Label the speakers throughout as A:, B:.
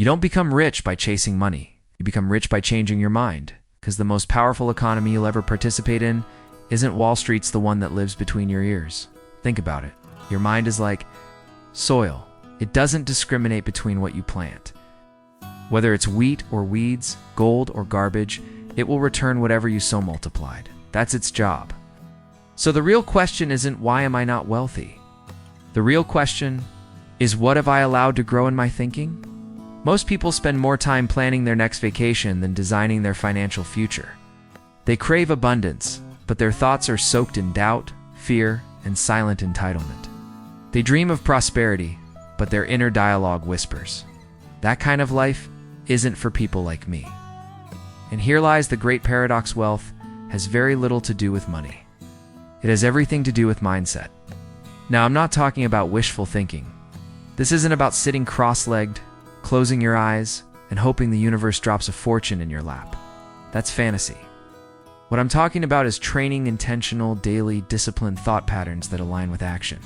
A: You don't become rich by chasing money. You become rich by changing your mind, because the most powerful economy you'll ever participate in isn't Wall Street's the one that lives between your ears. Think about it. Your mind is like soil. It doesn't discriminate between what you plant. Whether it's wheat or weeds, gold or garbage, it will return whatever you sow multiplied. That's its job. So the real question isn't why am I not wealthy? The real question is what have I allowed to grow in my thinking? Most people spend more time planning their next vacation than designing their financial future. They crave abundance, but their thoughts are soaked in doubt, fear, and silent entitlement. They dream of prosperity, but their inner dialogue whispers. That kind of life isn't for people like me. And here lies the great paradox: wealth has very little to do with money. It has everything to do with mindset. Now, I'm not talking about wishful thinking. This isn't about sitting cross-legged, closing your eyes, and hoping the universe drops a fortune in your lap. That's fantasy. What I'm talking about is training intentional, daily, disciplined thought patterns that align with action.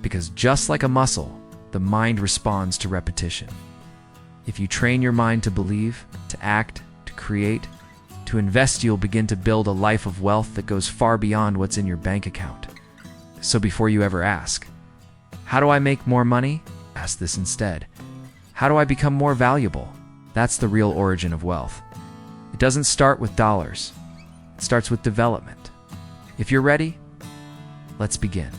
A: Because just like a muscle, the mind responds to repetition. If you train your mind to believe, to act, to create, to invest, you'll begin to build a life of wealth that goes far beyond what's in your bank account. So before you ever ask, how do I make more money? Ask this instead. How do I become more valuable? That's the real origin of wealth. It doesn't start with dollars. It starts with development. If you're ready, let's begin.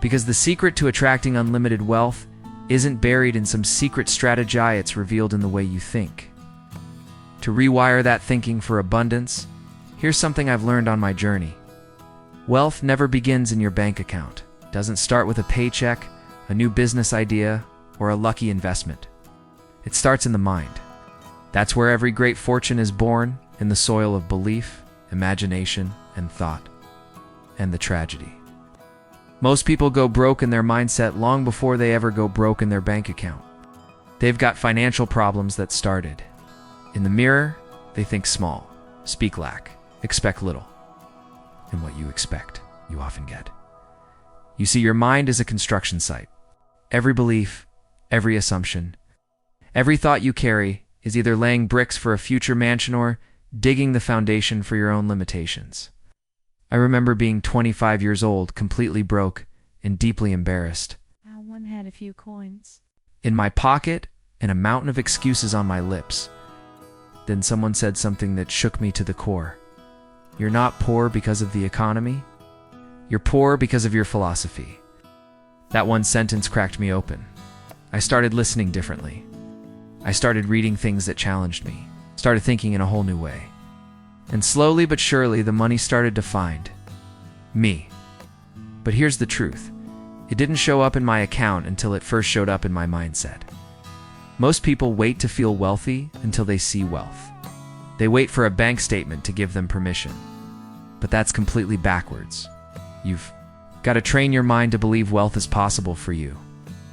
A: Because the secret to attracting unlimited wealth isn't buried in some secret strategy, it's revealed in the way you think. To rewire that thinking for abundance, here's something I've learned on my journey. Wealth never begins in your bank account. It doesn't start with a paycheck, a new business idea, or a lucky investment. It starts in the mind. That's where every great fortune is born, in the soil of belief, imagination, and thought. And the tragedy. Most people go broke in their mindset long before they ever go broke in their bank account. They've got financial problems that started. In the mirror, they think small, speak lack, expect little. And what you expect, you often get. You see, your mind is a construction site. Every belief, every assumption, every thought you carry is either laying bricks for a future mansion or digging the foundation for your own limitations. I remember being 25 years old, completely broke and deeply embarrassed.
B: One had a few coins
A: in my pocket and a mountain of excuses on my lips. Then someone said something that shook me to the core. You're not poor because of the economy. You're poor because of your philosophy. That one sentence cracked me open. I started listening differently. I started reading things that challenged me, started thinking in a whole new way. And slowly but surely, the money started to find me. But here's the truth. It didn't show up in my account until it first showed up in my mindset. Most people wait to feel wealthy until they see wealth. They wait for a bank statement to give them permission. But that's completely backwards. You've got to train your mind to believe wealth is possible for you.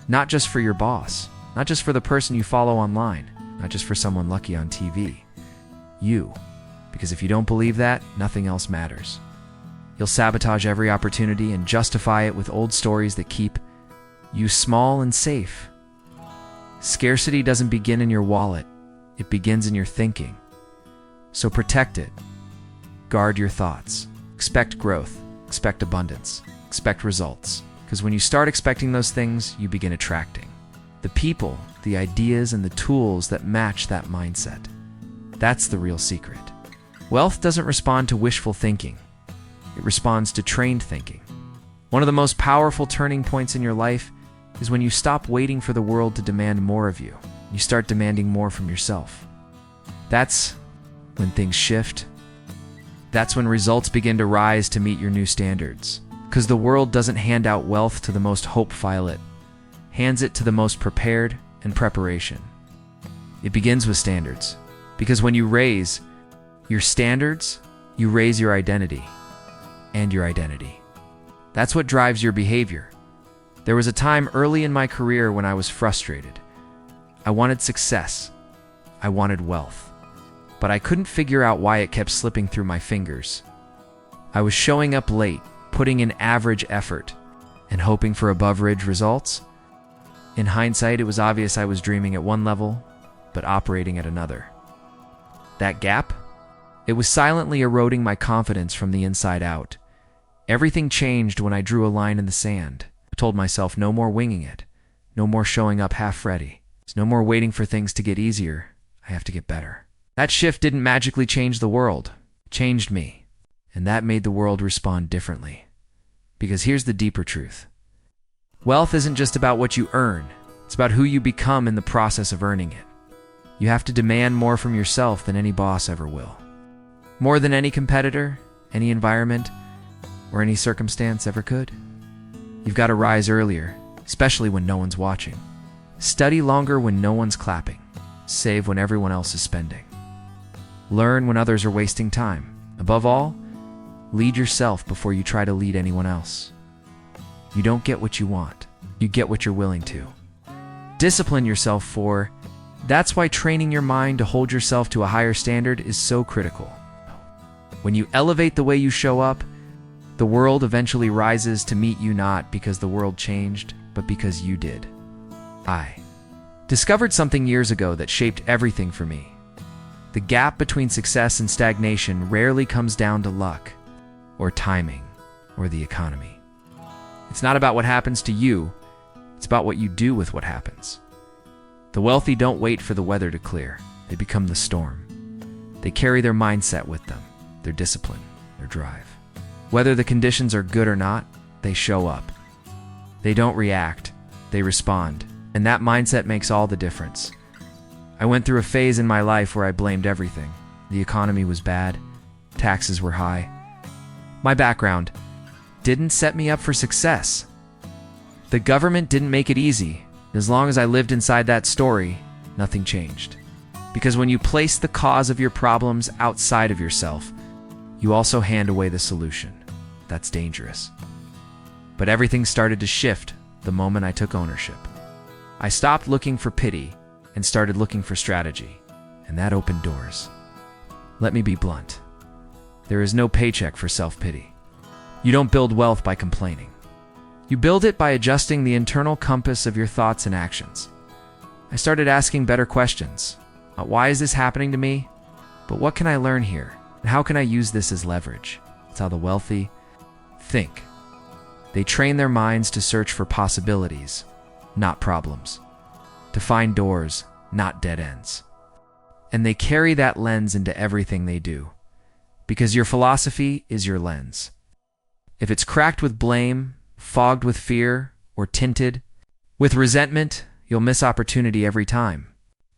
A: Not just for your boss, not just for the person you follow online, not just for someone lucky on TV. You. Because if you don't believe that, nothing else matters. You'll sabotage every opportunity and justify it with old stories that keep you small and safe. Scarcity doesn't begin in your wallet. It begins in your thinking. So protect it. Guard your thoughts. Expect growth. Expect abundance. Expect results. Because when you start expecting those things, you begin attracting the people, the ideas, and the tools that match that mindset. That's the real secret. Wealth doesn't respond to wishful thinking. It responds to trained thinking. One of the most powerful turning points in your life is when you stop waiting for the world to demand more of you. You start demanding more from yourself. That's when things shift. That's when results begin to rise to meet your new standards. Because the world doesn't hand out wealth to the most hopeful, it hands it to the most prepared and preparation. It begins with standards. Because when you raise your standards, you raise your identity. And your identity. That's what drives your behavior. There was a time early in my career when I was frustrated. I wanted success. I wanted wealth. But I couldn't figure out why it kept slipping through my fingers. I was showing up late, putting in average effort, and hoping for above-average results. In hindsight, it was obvious I was dreaming at one level, but operating at another. That gap? It was silently eroding my confidence from the inside out. Everything changed when I drew a line in the sand. I told myself no more winging it, no more showing up half-ready. There's no more waiting for things to get easier. I have to get better. That shift didn't magically change the world. It changed me. And that made the world respond differently. Because here's the deeper truth. Wealth isn't just about what you earn. It's about who you become in the process of earning it. You have to demand more from yourself than any boss ever will. More than any competitor, any environment, or any circumstance ever could. You've got to rise earlier, especially when no one's watching. Study longer when no one's clapping. Save when everyone else is spending. Learn when others are wasting time. Above all, lead yourself before you try to lead anyone else. You don't get what you want. You get what you're willing to. Discipline yourself for. That's why training your mind to hold yourself to a higher standard is so critical. When you elevate the way you show up, the world eventually rises to meet you not because the world changed, but because you did. I discovered something years ago that shaped everything for me. The gap between success and stagnation rarely comes down to luck, or timing, or the economy. It's not about what happens to you, it's about what you do with what happens. The wealthy don't wait for the weather to clear. They become the storm. They carry their mindset with them, their discipline, their drive. Whether the conditions are good or not, they show up. They don't react, they respond, and that mindset makes all the difference. I went through a phase in my life where I blamed everything. The economy was bad, taxes were high. My background didn't set me up for success. The government didn't make it easy. As long as I lived inside that story, nothing changed. Because when you place the cause of your problems outside of yourself, you also hand away the solution. That's dangerous. But everything started to shift the moment I took ownership. I stopped looking for pity and started looking for strategy, and that opened doors. Let me be blunt. There is no paycheck for self-pity. You don't build wealth by complaining. You build it by adjusting the internal compass of your thoughts and actions. I started asking better questions. Not why is this happening to me? But what can I learn here? And how can I use this as leverage? That's how the wealthy think. They train their minds to search for possibilities, not problems. To find doors, not dead ends. And they carry that lens into everything they do. Because your philosophy is your lens. If it's cracked with blame, fogged with fear, or tinted with resentment, you'll miss opportunity every time.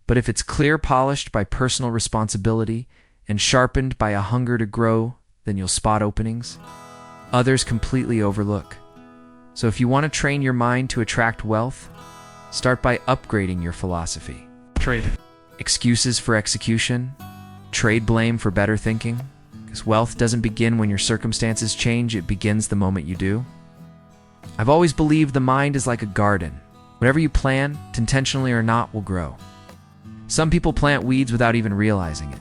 A: But if it's clear polished by personal responsibility and sharpened by a hunger to grow, then you'll spot openings others completely overlook. So if you want to train your mind to attract wealth, start by upgrading your philosophy. Trade excuses for execution. Trade blame for better thinking. Because wealth doesn't begin when your circumstances change, it begins the moment you do. I've always believed the mind is like a garden. Whatever you plant, intentionally or not, will grow. Some people plant weeds without even realizing it.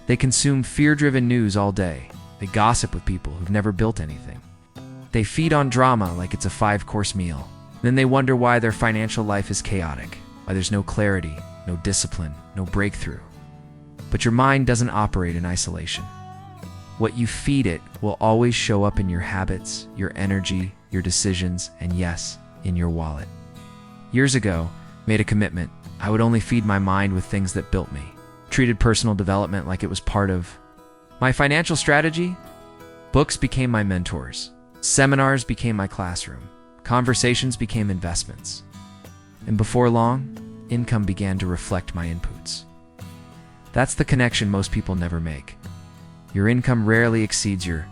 A: They consume fear-driven news all day. They gossip with people who've never built anything. They feed on drama like it's a 5-course meal. Then they wonder why their financial life is chaotic, why there's no clarity, no discipline, no breakthrough. But your mind doesn't operate in isolation. What you feed it will always show up in your habits, your energy, your decisions, and yes, in your wallet. Years ago, I made a commitment. I would only feed my mind with things that built me. Treated personal development like it was part of my financial strategy. Books became my mentors. Seminars became my classroom. Conversations became investments. And before long, income began to reflect my inputs. That's the connection most people never make. Your income rarely exceeds your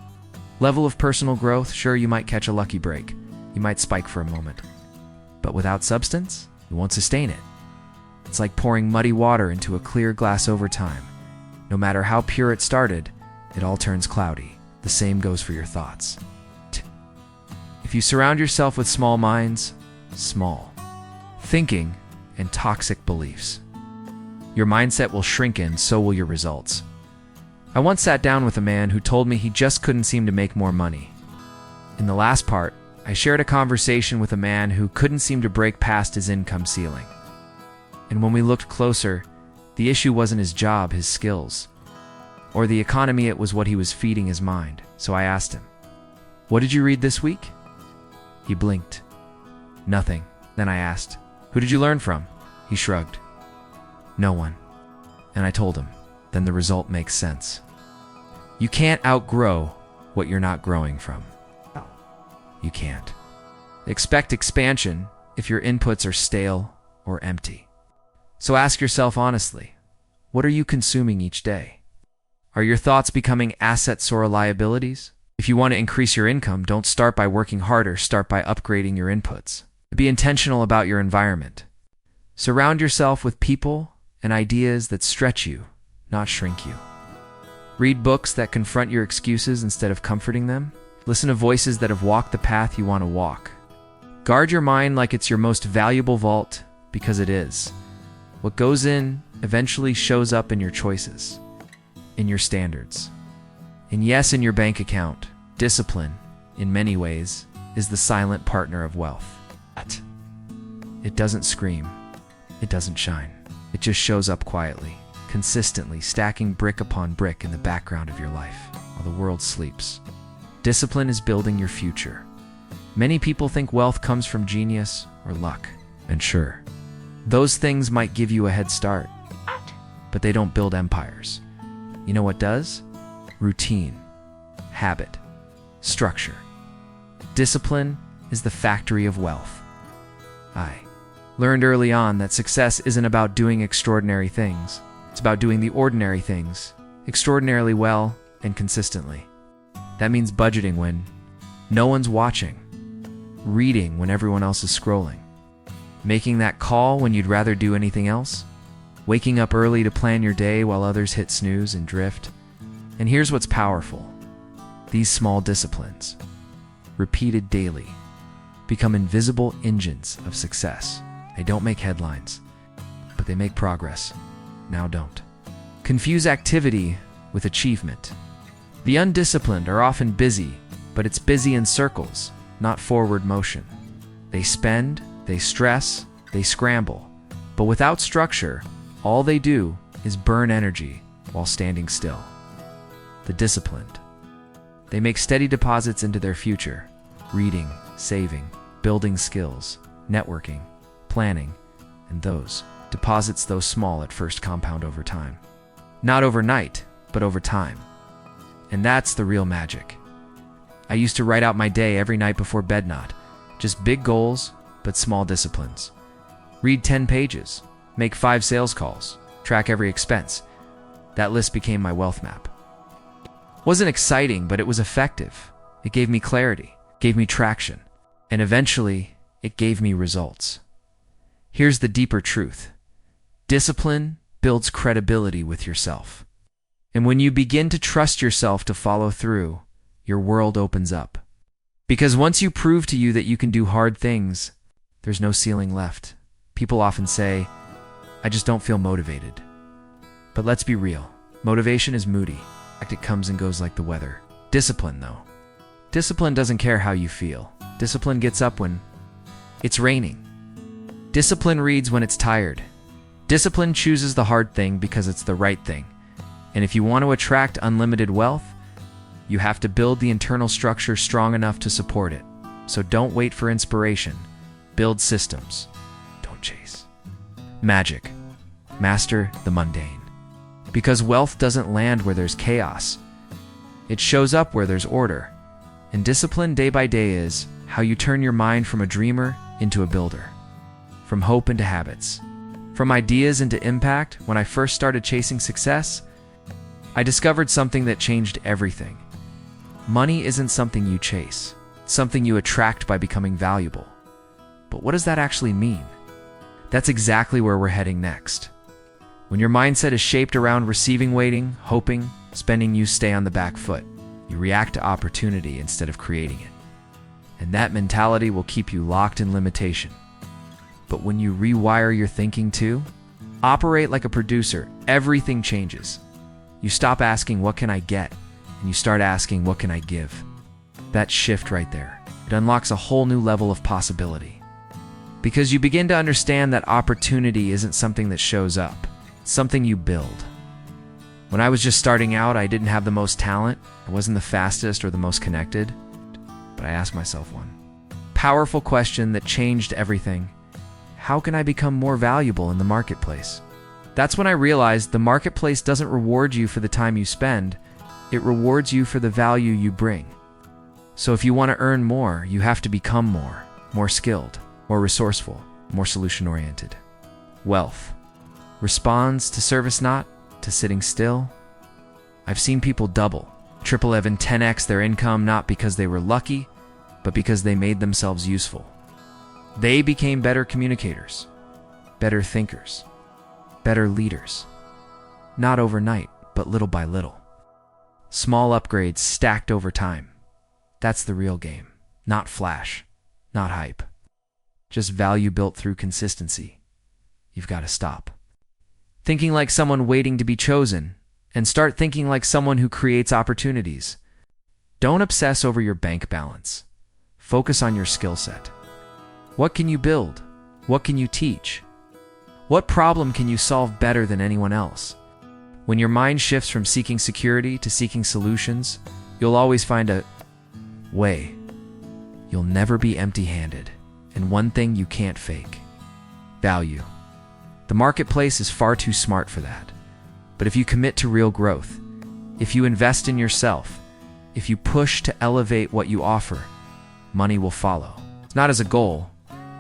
A: level of personal growth. Sure, you might catch a lucky break. You might spike for a moment. But without substance, you won't sustain it. It's like pouring muddy water into a clear glass over time. No matter how pure it started, it all turns cloudy. The same goes for your thoughts. If you surround yourself with small minds, small thinking, and toxic beliefs, your mindset will shrink and so will your results. I once sat down with a man who told me he just couldn't seem to make more money. In the last part, I shared a conversation with a man who couldn't seem to break past his income ceiling. And when we looked closer, the issue wasn't his job, his skills, or the economy, it was what he was feeding his mind. So I asked him, "What did you read this week?" He blinked. "Nothing." Then I asked, "Who did you learn from?" He shrugged. "No one." And I told him, "Then the result makes sense. You can't outgrow what you're not growing from." You can't. Expect expansion if your inputs are stale or empty. So ask yourself honestly, what are you consuming each day? Are your thoughts becoming assets or liabilities? If you want to increase your income, don't start by working harder, start by upgrading your inputs. Be intentional about your environment. Surround yourself with people and ideas that stretch you, not shrink you. Read books that confront your excuses instead of comforting them. Listen to voices that have walked the path you want to walk. Guard your mind like it's your most valuable vault, because it is. What goes in eventually shows up in your choices, in your standards, and yes, in your bank account. Discipline, in many ways, is the silent partner of wealth. It doesn't scream. It doesn't shine. It just shows up quietly, consistently, stacking brick upon brick in the background of your life while the world sleeps. Discipline is building your future. Many people think wealth comes from genius or luck. And sure, those things might give you a head start, but they don't build empires. You know what does? Routine, habit, structure. Discipline is the factory of wealth. I learned early on that success isn't about doing extraordinary things. It's about doing the ordinary things extraordinarily well and consistently. That means budgeting when no one's watching, reading when everyone else is scrolling, making that call when you'd rather do anything else, waking up early to plan your day while others hit snooze and drift. And here's what's powerful. These small disciplines, repeated daily, become invisible engines of success. They don't make headlines, but they make progress. Now don't confuse activity with achievement. The undisciplined are often busy, but it's busy in circles, not forward motion. They spend, they stress, they scramble, but without structure, all they do is burn energy while standing still. The disciplined, they make steady deposits into their future, reading, saving, building skills, networking, planning, and those deposits, though small at first, compound over time. Not overnight, but over time. And that's the real magic. I used to write out my day every night before bed, not just big goals, but small disciplines. Read 10 pages, make 5 sales calls, track every expense. That list became my wealth map. Wasn't exciting, but it was effective. It gave me clarity, gave me traction, and eventually it gave me results. Here's the deeper truth. Discipline builds credibility with yourself. And when you begin to trust yourself to follow through, your world opens up. Because once you prove to you that you can do hard things, there's no ceiling left. People often say, "I just don't feel motivated." But let's be real. Motivation is moody. It comes and goes like the weather. Discipline, though. Discipline doesn't care how you feel. Discipline gets up when it's raining. Discipline reads when it's tired. Discipline chooses the hard thing because it's the right thing. And if you want to attract unlimited wealth, you have to build the internal structure strong enough to support it. So don't wait for inspiration. Build systems. Don't chase magic. Master the mundane. Because wealth doesn't land where there's chaos. It shows up where there's order. And discipline day by day is how you turn your mind from a dreamer into a builder. From hope into habits. From ideas into impact. When I first started chasing success, I discovered something that changed everything. Money isn't something you chase. It's something you attract by becoming valuable. But what does that actually mean? That's exactly where we're heading next. When your mindset is shaped around receiving, waiting, hoping, spending, you stay on the back foot. You react to opportunity instead of creating it. And that mentality will keep you locked in limitation. But when you rewire your thinking too, operate like a producer, everything changes. You stop asking, "What can I get?" and you start asking, "What can I give?" That shift right there, It unlocks a whole new level of possibility. Because you begin to understand that opportunity isn't something that shows up, it's something you build. When I was just starting out, I didn't have the most talent, I wasn't the fastest or the most connected, but I asked myself one powerful question that changed everything. How can I become more valuable in the marketplace? That's when I realized the marketplace doesn't reward you for the time you spend, it rewards you for the value you bring. So if you want to earn more, you have to become more skilled, more resourceful, more solution-oriented. Wealth responds to service, not to sitting still. I've seen people double, triple, even 10x their income, not because they were lucky, but because they made themselves useful. They became better communicators, better thinkers, better leaders. Not overnight, but little by little. Small upgrades stacked over time. That's the real game. Not flash, not hype. Just value built through consistency. You've got to stop thinking like someone waiting to be chosen and start thinking like someone who creates opportunities. Don't obsess over your bank balance. Focus on your skill set. What can you build? What can you teach? What problem can you solve better than anyone else? When your mind shifts from seeking security to seeking solutions, you'll always find a way. You'll never be empty-handed. And one thing you can't fake: value. The marketplace is far too smart for that. But if you commit to real growth, if you invest in yourself, if you push to elevate what you offer, money will follow. It's not as a goal,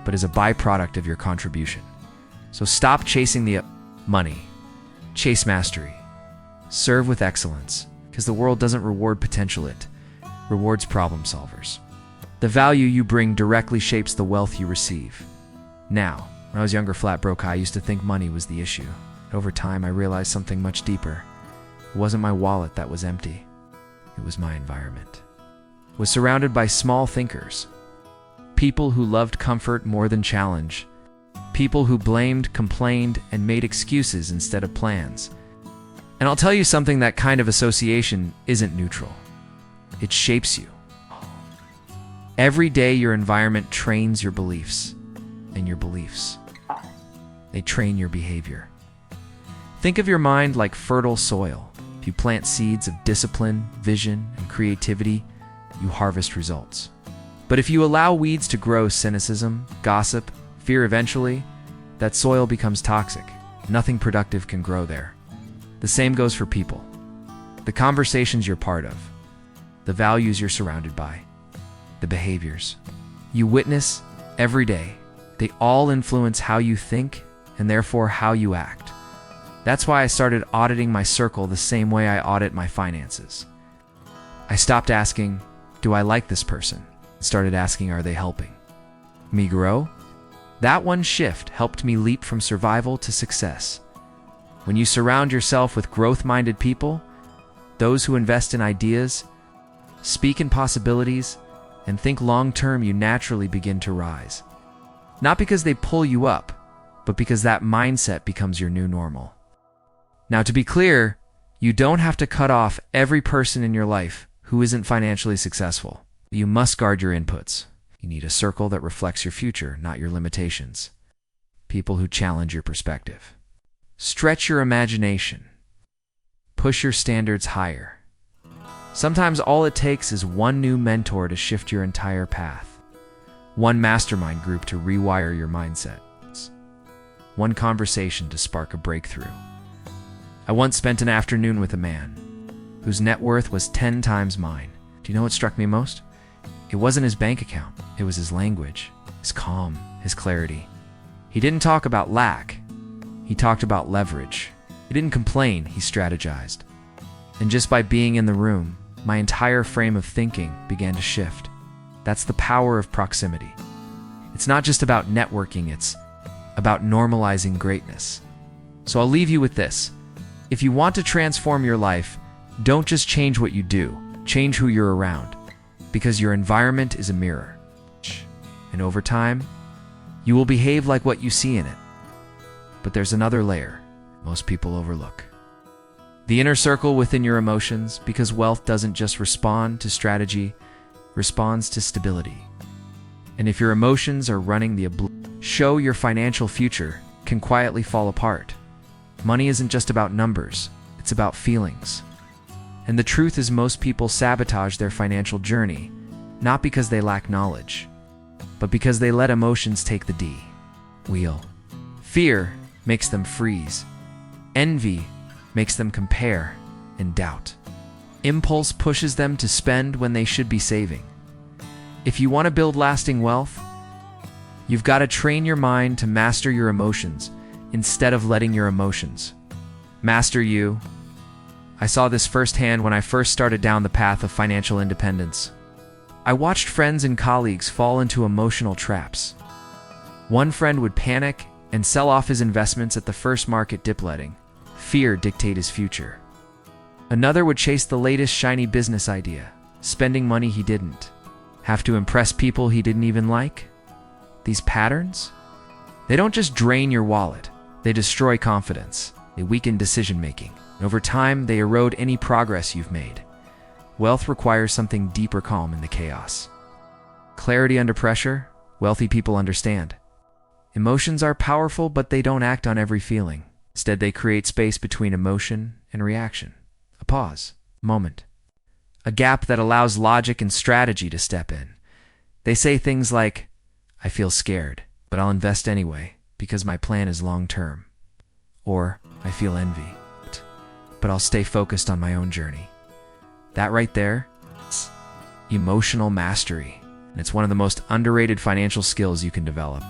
A: but as a byproduct of your contribution. So stop chasing the money. Chase mastery. Serve with excellence, because the world doesn't reward potential, it rewards problem solvers. The value you bring directly shapes the wealth you receive. Now, when I was younger, flat broke, I used to think money was the issue. Over time, I realized something much deeper. It wasn't my wallet that was empty. It was my environment. I was surrounded by small thinkers. People who loved comfort more than challenge. People who blamed, complained, and made excuses instead of plans. And I'll tell you something, that kind of association isn't neutral. It shapes you. Every day your environment trains your beliefs, and your beliefs, they train your behavior. Think of your mind like fertile soil. If you plant seeds of discipline, vision, and creativity, you harvest results. But if you allow weeds to grow, cynicism, gossip, fear, eventually, that soil becomes toxic. Nothing productive can grow there. The same goes for people. The conversations you're part of, the values you're surrounded by, the behaviors you witness every day, they all influence how you think and therefore how you act. That's why I started auditing my circle the same way I audit my finances. I stopped asking, do I like this person? And started asking, are they helping me grow? That one shift helped me leap from survival to success. When you surround yourself with growth-minded people, those who invest in ideas, speak in possibilities, and think long-term, you naturally begin to rise. Not because they pull you up, but because that mindset becomes your new normal. Now, to be clear, you don't have to cut off every person in your life who isn't financially successful. You must guard your inputs. You need a circle that reflects your future, not your limitations. People who challenge your perspective. Stretch your imagination. Push your standards higher. Sometimes all it takes is one new mentor to shift your entire path. One mastermind group to rewire your mindset. One conversation to spark a breakthrough. I once spent an afternoon with a man whose net worth was 10 times mine. Do you know what struck me most? It wasn't his bank account. It was his language, his calm, his clarity. He didn't talk about lack. He talked about leverage. He didn't complain, he strategized. And just by being in the room, my entire frame of thinking began to shift. That's the power of proximity. It's not just about networking, it's about normalizing greatness. So I'll leave you with this. If you want to transform your life, don't just change what you do, change who you're around, because your environment is a mirror. And over time, you will behave like what you see in it. But there's another layer most people overlook. The inner circle within your emotions, because wealth doesn't just respond to strategy, responds to stability. And if your emotions are running the show, your financial future can quietly fall apart. Money isn't just about numbers, it's about feelings. And the truth is, most people sabotage their financial journey, not because they lack knowledge, but because they let emotions take the wheel. Fear makes them freeze. Envy makes them compare and doubt. Impulse pushes them to spend when they should be saving. If you want to build lasting wealth, you've got to train your mind to master your emotions instead of letting your emotions master you. I saw this firsthand when I first started down the path of financial independence. I watched friends and colleagues fall into emotional traps. One friend would panic and sell off his investments at the first market dip, letting fear dictate his future. Another would chase the latest shiny business idea, spending money he didn't have to impress people he didn't even like. These patterns, they don't just drain your wallet, they destroy confidence, they weaken decision-making. Over time, they erode any progress you've made. Wealth requires something deeper: calm in the chaos. Clarity under pressure. Wealthy people understand. Emotions are powerful, but they don't act on every feeling. Instead, they create space between emotion and reaction. A pause, moment. A gap that allows logic and strategy to step in. They say things like, "I feel scared, but I'll invest anyway because my plan is long-term." Or, "I feel envy, but I'll stay focused on my own journey." That right there, it's emotional mastery, and it's one of the most underrated financial skills you can develop.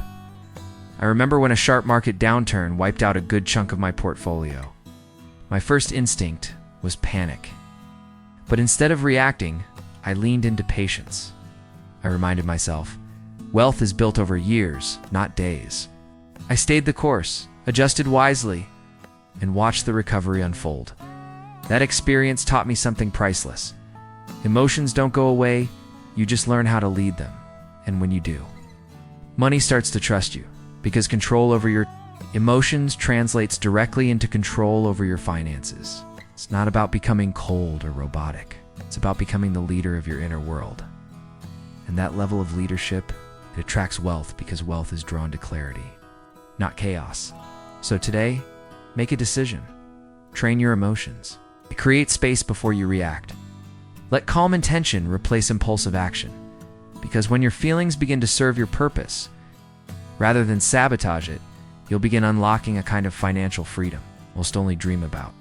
A: I remember when a sharp market downturn wiped out a good chunk of my portfolio. My first instinct was panic. But instead of reacting, I leaned into patience. I reminded myself, wealth is built over years, not days. I stayed the course, adjusted wisely, and watched the recovery unfold. That experience taught me something priceless. Emotions don't go away, you just learn how to lead them. And when you do, money starts to trust you, because control over your emotions translates directly into control over your finances. It's not about becoming cold or robotic. It's about becoming the leader of your inner world. And that level of leadership, it attracts wealth because wealth is drawn to clarity, not chaos. So today, make a decision. Train your emotions. Create space before you react. Let calm intention replace impulsive action. Because when your feelings begin to serve your purpose, rather than sabotage it, you'll begin unlocking a kind of financial freedom most only dream about.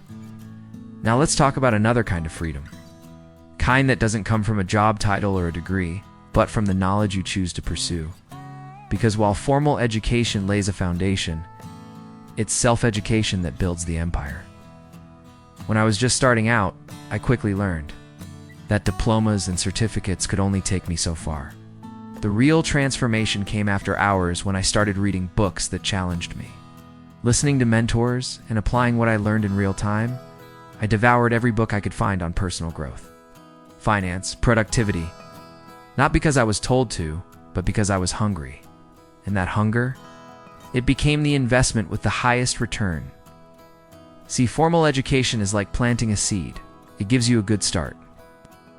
A: Now let's talk about another kind of freedom. Kind that doesn't come from a job title or a degree, but from the knowledge you choose to pursue. Because while formal education lays a foundation, it's self-education that builds the empire. When I was just starting out, I quickly learned that diplomas and certificates could only take me so far. The real transformation came after hours when I started reading books that challenged me. Listening to mentors and applying what I learned in real time, I devoured every book I could find on personal growth, finance, productivity, not because I was told to, but because I was hungry. And that hunger, it became the investment with the highest return. See, formal education is like planting a seed. It gives you a good start.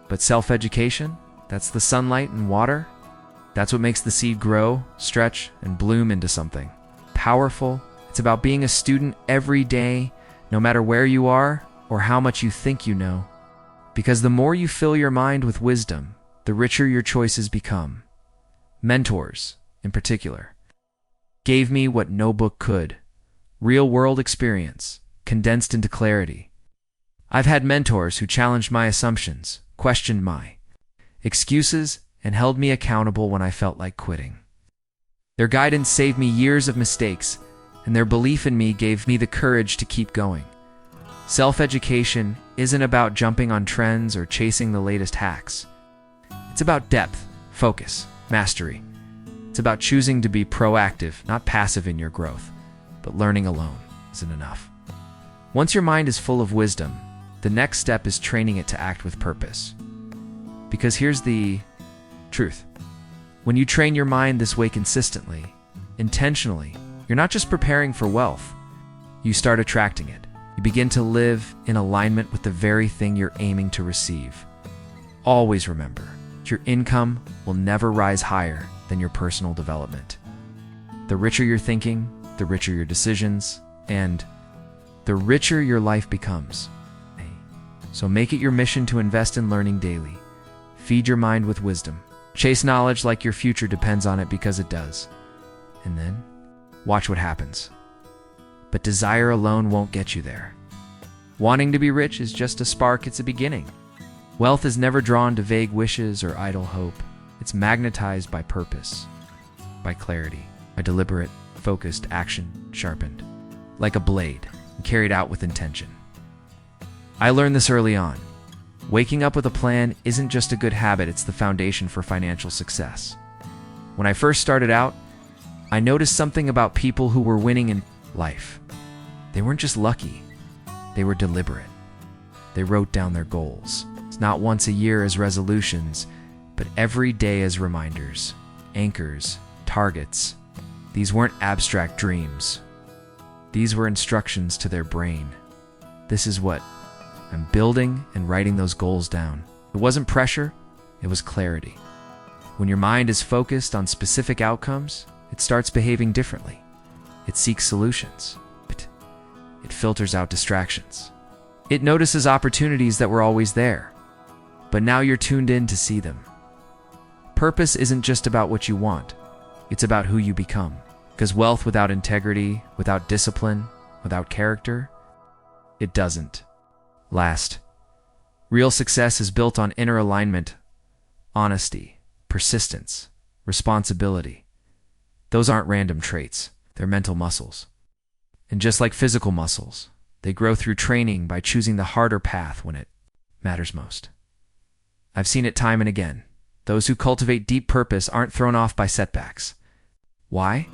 A: But self-education, that's the sunlight and water. That's what makes the seed grow, stretch, and bloom into something powerful. It's about being a student every day, no matter where you are or how much you think you know. Because the more you fill your mind with wisdom, the richer your choices become. Mentors, in particular, gave me what no book could: real-world experience, condensed into clarity. I've had mentors who challenged my assumptions, questioned my excuses, and held me accountable when I felt like quitting. Their guidance saved me years of mistakes, and their belief in me gave me the courage to keep going. Self-education isn't about jumping on trends or chasing the latest hacks. It's about depth, focus, mastery. It's about choosing to be proactive, not passive in your growth. But learning alone isn't enough. Once your mind is full of wisdom, the next step is training it to act with purpose. Because here's the truth. When you train your mind this way consistently, intentionally, you're not just preparing for wealth. You start attracting it. You begin to live in alignment with the very thing you're aiming to receive. Always remember, but your income will never rise higher than your personal development. The richer your thinking, the richer your decisions, and the richer your life becomes. So make it your mission to invest in learning daily. Feed your mind with wisdom. Chase knowledge like your future depends on it, because it does. And then, watch what happens. But desire alone won't get you there. Wanting to be rich is just a spark, it's a beginning. Wealth is never drawn to vague wishes or idle hope. It's magnetized by purpose, by clarity, by deliberate, focused action, sharpened, like a blade, and carried out with intention. I learned this early on. Waking up with a plan isn't just a good habit, it's the foundation for financial success. When I first started out, I noticed something about people who were winning in life. They weren't just lucky, they were deliberate. They wrote down their goals. It's not once a year as resolutions, but every day as reminders, anchors, targets. These weren't abstract dreams. These were instructions to their brain. This is what I'm building, and writing those goals down. It wasn't pressure, it was clarity. When your mind is focused on specific outcomes, it starts behaving differently. It seeks solutions. It filters out distractions. It notices opportunities that were always there, but now you're tuned in to see them. Purpose isn't just about what you want, it's about who you become. Because wealth without integrity, without discipline, without character, it doesn't last. Real success is built on inner alignment, honesty, persistence, responsibility. Those aren't random traits, they're mental muscles. And just like physical muscles, they grow through training by choosing the harder path when it matters most. I've seen it time and again. Those who cultivate deep purpose aren't thrown off by setbacks. Why?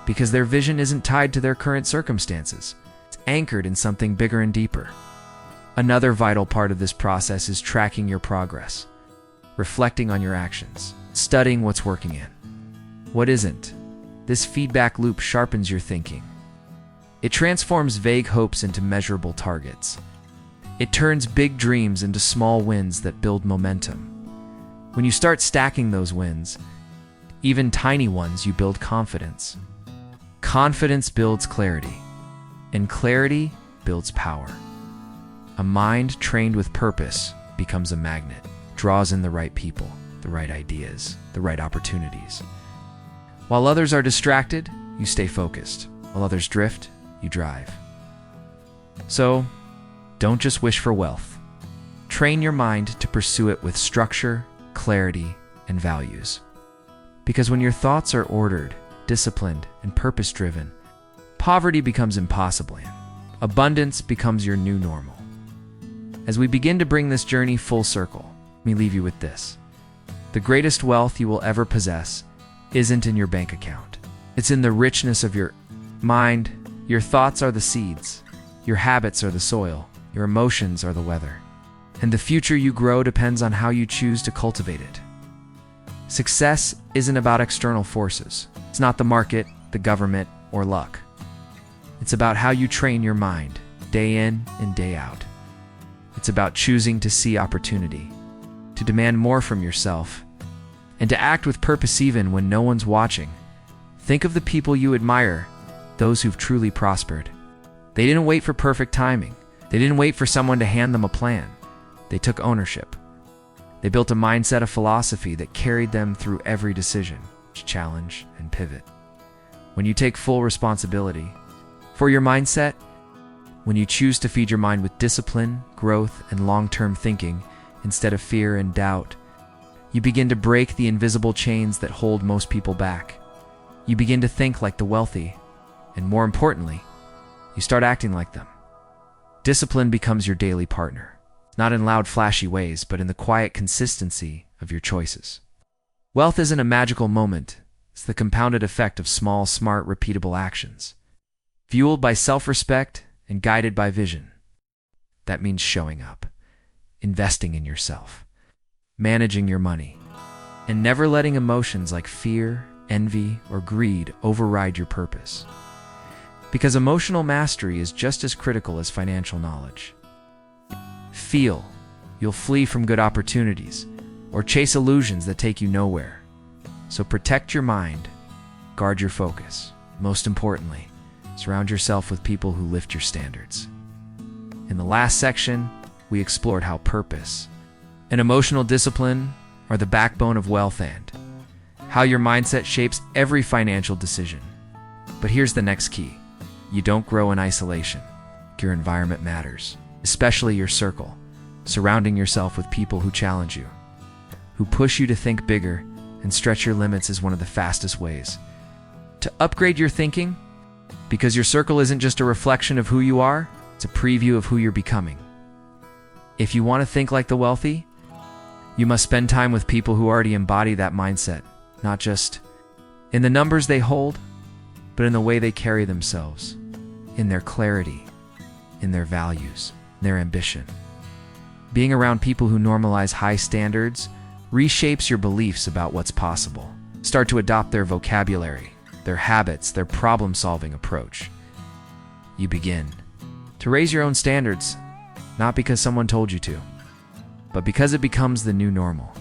A: Because their vision isn't tied to their current circumstances. It's anchored in something bigger and deeper. Another vital part of this process is tracking your progress, reflecting on your actions, studying what's working in, what isn't. This feedback loop sharpens your thinking. It transforms vague hopes into measurable targets. It turns big dreams into small wins that build momentum. When you start stacking those wins, even tiny ones, you build confidence. Confidence builds clarity, and clarity builds power. A mind trained with purpose becomes a magnet, draws in the right people, the right ideas, the right opportunities. While others are distracted, you stay focused. While others drift, you drive. So, don't just wish for wealth. Train your mind to pursue it with structure, clarity, and values. Because when your thoughts are ordered, disciplined, and purpose-driven, poverty becomes impossible, and abundance becomes your new normal. As we begin to bring this journey full circle, let me leave you with this. The greatest wealth you will ever possess isn't in your bank account. It's in the richness of your mind. Your thoughts are the seeds. Your habits are the soil. Your emotions are the weather. And the future you grow depends on how you choose to cultivate it. Success isn't about external forces. It's not the market, the government, or luck. It's about how you train your mind, day in and day out. It's about choosing to see opportunity, to demand more from yourself, and to act with purpose even when no one's watching. Think of the people you admire, those who've truly prospered. They didn't wait for perfect timing. They didn't wait for someone to hand them a plan. They took ownership. They built a mindset, a philosophy that carried them through every decision, challenge, and pivot. When you take full responsibility for your mindset, when you choose to feed your mind with discipline, growth, and long-term thinking instead of fear and doubt, you begin to break the invisible chains that hold most people back. You begin to think like the wealthy, and more importantly, you start acting like them. Discipline becomes your daily partner, not in loud, flashy ways, but in the quiet consistency of your choices. Wealth isn't a magical moment. It's the compounded effect of small, smart, repeatable actions, fueled by self-respect and guided by vision. That means showing up, investing in yourself, managing your money, and never letting emotions like fear, envy, or greed override your purpose. Because emotional mastery is just as critical as financial knowledge. Feel, you'll flee from good opportunities. or chase illusions that take you nowhere. So protect your mind, guard your focus. Most importantly, surround yourself with people who lift your standards. In the last section, we explored how purpose and emotional discipline are the backbone of wealth and how your mindset shapes every financial decision. But here's the next key. You don't grow in isolation. Your environment matters, especially your circle. Surrounding yourself with people who challenge you, who push you to think bigger and stretch your limits is one of the fastest ways to upgrade your thinking, because your circle isn't just a reflection of who you are, it's a preview of who you're becoming. If you want to think like the wealthy, you must spend time with people who already embody that mindset, not just in the numbers they hold, but in the way they carry themselves, in their clarity, in their values, their ambition. Being around people who normalize high standards reshapes your beliefs about what's possible. Start to adopt their vocabulary, their habits, their problem-solving approach. You begin to raise your own standards, not because someone told you to, but because it becomes the new normal.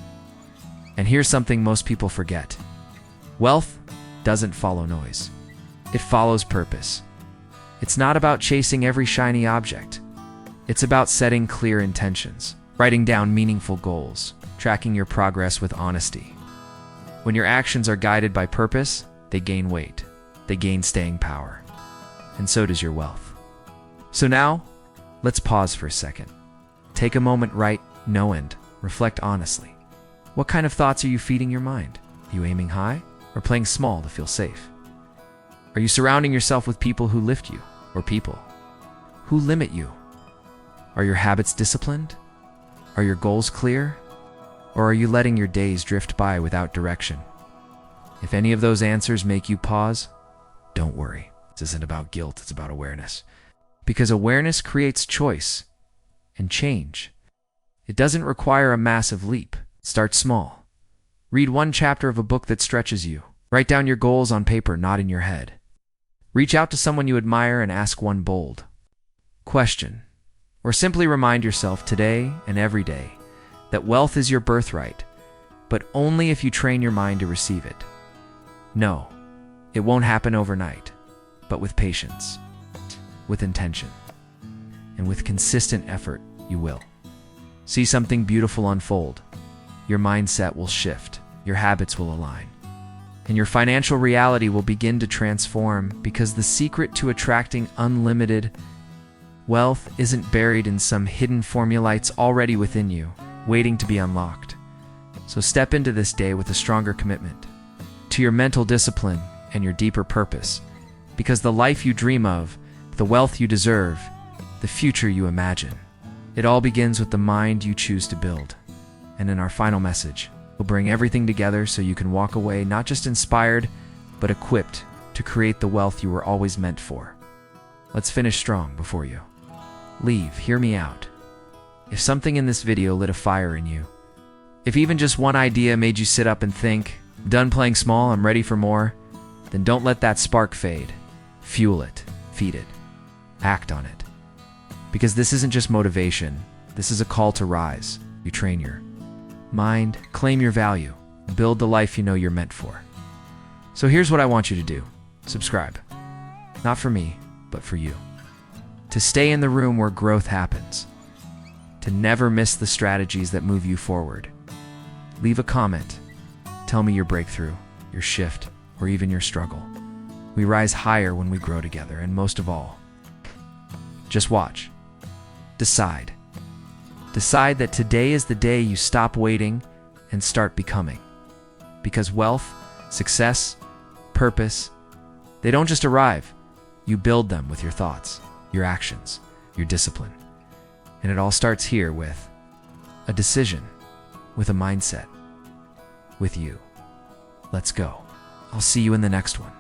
A: And here's something most people forget. Wealth doesn't follow noise. It follows purpose. It's not about chasing every shiny object. It's about setting clear intentions, writing down meaningful goals, tracking your progress with honesty. When your actions are guided by purpose, they gain weight, they gain staying power, and so does your wealth. So now, let's pause for a second. Take a moment, write, know, and reflect honestly. What kind of thoughts are you feeding your mind? Are you aiming high or playing small to feel safe? Are you surrounding yourself with people who lift you or people who limit you? Are your habits disciplined? Are your goals clear? Or are you letting your days drift by without direction? If any of those answers make you pause, don't worry. This isn't about guilt, it's about awareness. Because awareness creates choice and change. It doesn't require a massive leap. Start small. Read one chapter of a book that stretches you. Write down your goals on paper, not in your head. Reach out to someone you admire and ask one bold question. Or simply remind yourself today and every day that wealth is your birthright, but only if you train your mind to receive it. No, it won't happen overnight, but with patience, with intention, and with consistent effort, you will. See something beautiful unfold. Your mindset will shift, your habits will align, and your financial reality will begin to transform, because the secret to attracting unlimited wealth isn't buried in some hidden formula. It's already within you, waiting to be unlocked. So step into this day with a stronger commitment to your mental discipline and your deeper purpose, because the life you dream of, the wealth you deserve, the future you imagine, it all begins with the mind you choose to build. And in our final message, we'll bring everything together so you can walk away not just inspired, but equipped to create the wealth you were always meant for. Let's finish strong before you leave. Hear me out. If something in this video lit a fire in you, if even just one idea made you sit up and think, "I'm done playing small, I'm ready for more," then don't let that spark fade. Fuel it, feed it, act on it. Because this isn't just motivation, this is a call to rise. You train your mind, claim your value, build the life you know you're meant for. So here's what I want you to do. Subscribe. Not for me, but for you. To stay in the room where growth happens. To never miss the strategies that move you forward. Leave a comment. Tell me your breakthrough, your shift, or even your struggle. We rise higher when we grow together, and most of all, just watch. Decide. Decide that today is the day you stop waiting and start becoming. Because wealth, success, purpose, they don't just arrive. You build them with your thoughts, your actions, your discipline. And it all starts here with a decision, with a mindset, with you. Let's go. I'll see you in the next one.